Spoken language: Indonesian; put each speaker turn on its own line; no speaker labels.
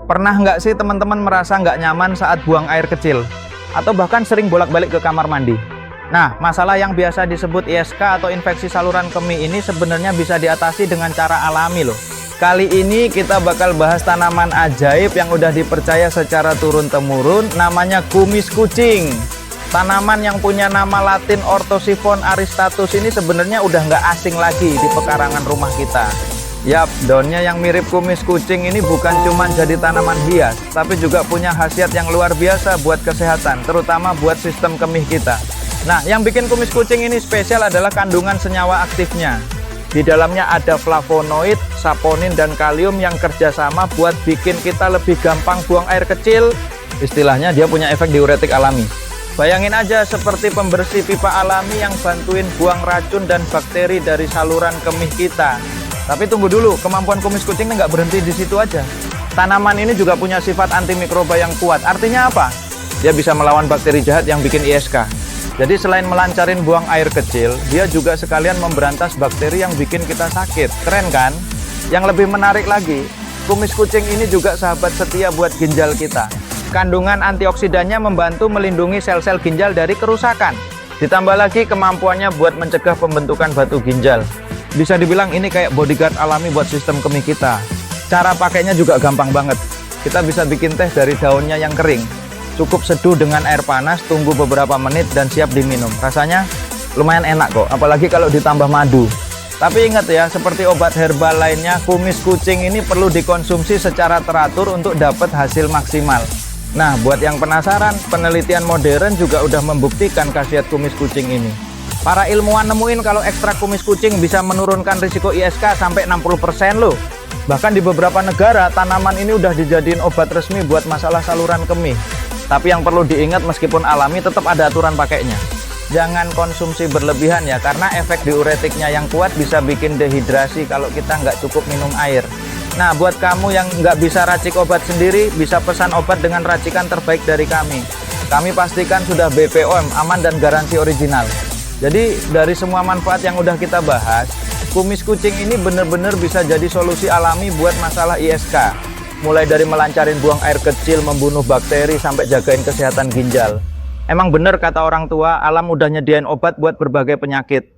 Pernah nggak sih teman-teman merasa nggak nyaman saat buang air kecil? Atau bahkan sering bolak-balik ke kamar mandi? Nah, masalah yang biasa disebut ISK atau infeksi saluran kemih ini sebenarnya bisa diatasi dengan cara alami loh. Kali ini kita bakal bahas tanaman ajaib yang udah dipercaya secara turun-temurun, namanya kumis kucing. Tanaman yang punya nama latin Orthosiphon aristatus ini sebenarnya udah nggak asing lagi di pekarangan rumah kita. Yap, daunnya yang mirip kumis kucing ini bukan cuma jadi tanaman hias, tapi juga punya khasiat yang luar biasa buat kesehatan, terutama buat sistem kemih kita. Nah, yang bikin kumis kucing ini spesial adalah kandungan senyawa aktifnya. Di dalamnya ada flavonoid, saponin, dan kalium yang kerjasama buat bikin kita lebih gampang buang air kecil. Istilahnya dia punya efek diuretik alami. Bayangin aja seperti pembersih pipa alami yang bantuin buang racun dan bakteri dari saluran kemih kita. Tapi tunggu dulu, kemampuan kumis kucing nggak berhenti di situ aja. Tanaman ini juga punya sifat antimikroba yang kuat. Artinya apa? Dia bisa melawan bakteri jahat yang bikin ISK. Jadi selain melancarin buang air kecil, dia juga sekalian memberantas bakteri yang bikin kita sakit. Keren kan? Yang lebih menarik lagi, kumis kucing ini juga sahabat setia buat ginjal kita. Kandungan antioksidannya membantu melindungi sel-sel ginjal dari kerusakan. Ditambah lagi kemampuannya buat mencegah pembentukan batu ginjal. Bisa dibilang ini kayak bodyguard alami buat sistem kemih kita. Cara pakainya juga gampang banget. Kita bisa bikin teh dari daunnya yang kering. Cukup seduh dengan air panas, tunggu beberapa menit dan siap diminum. Rasanya lumayan enak kok, apalagi kalau ditambah madu. Tapi ingat ya, seperti obat herbal lainnya, kumis kucing ini perlu dikonsumsi secara teratur untuk dapat hasil maksimal. Nah, buat yang penasaran, penelitian modern juga udah membuktikan khasiat kumis kucing ini. Para ilmuwan nemuin kalau ekstrak kumis kucing bisa menurunkan risiko ISK sampai 60% loh. Bahkan di beberapa negara, tanaman ini udah dijadiin obat resmi buat masalah saluran kemih. Tapi yang perlu diingat meskipun alami tetap ada aturan pakainya. Jangan konsumsi berlebihan ya, karena efek diuretiknya yang kuat bisa bikin dehidrasi kalau kita nggak cukup minum air. Nah, buat kamu yang nggak bisa racik obat sendiri, bisa pesan obat dengan racikan terbaik dari kami. Kami pastikan sudah BPOM, aman dan garansi original. Jadi dari semua manfaat yang udah kita bahas, kumis kucing ini bener-bener bisa jadi solusi alami buat masalah ISK. Mulai dari melancarin buang air kecil, membunuh bakteri, sampai jagain kesehatan ginjal. Emang bener kata orang tua, alam udah nyediain obat buat berbagai penyakit.